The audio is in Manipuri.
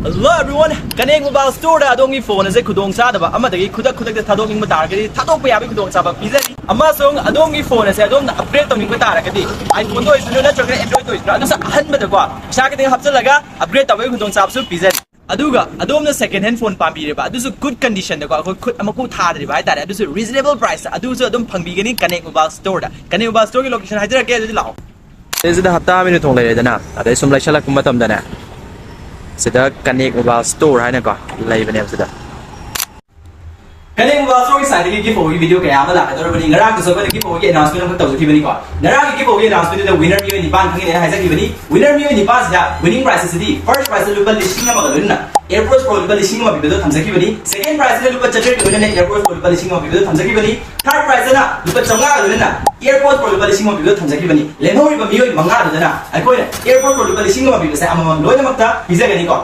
Hello everyone! Kaneng Mobile Store da adongi phone ase khudong chadaba amadagi khudak da thadok ning taragadi thadok pa yabi khudong chaba pizari amasong adongi phone ase adom upgrade tawing taragadi iPhone do isno na chakre Android do isno adu sa ahan bada kwa sa ka ding hapchalaga upgrade tawai khudong chaba su pizari aduga adom na second hand phone pambi reba adu su good condition da kwa khud amaku thadri bai tare adu su reasonable price adu su adom phangbi gani Kaneng Mobile Store da Kaneng Mobile Store ki location hajara ke adu lao This is the hapta minu thong lai dana adai sum lai chala kum matam dana Sida Kaneng Mobile Store hai na ko lai bane sida Kaneng Mobile Store ki side ki giveaway video kaya ama la kador bani ngarang so bani giveaway ki announcement ko tawti bani ko ngarang ki giveaway announcement da winner mi ni ban thangin hai sa ki bani winner mi ni pas da winning prize sidi first prize lu bal listing ma ga na Airpods Pro lu bal listing ma bi do thamsaki bani second prize lu bal chatter ko na Airpods Pro lu bal listing ma bi do thamsaki bani third prize na lu bal changa ga na Airpods Pro lu bal listing ma bi do thamsaki bani lemhori ba mi oi manga da na ai ko Airpods Pro lu bal listing ma bi do sa amam loina makta biza ga ni ko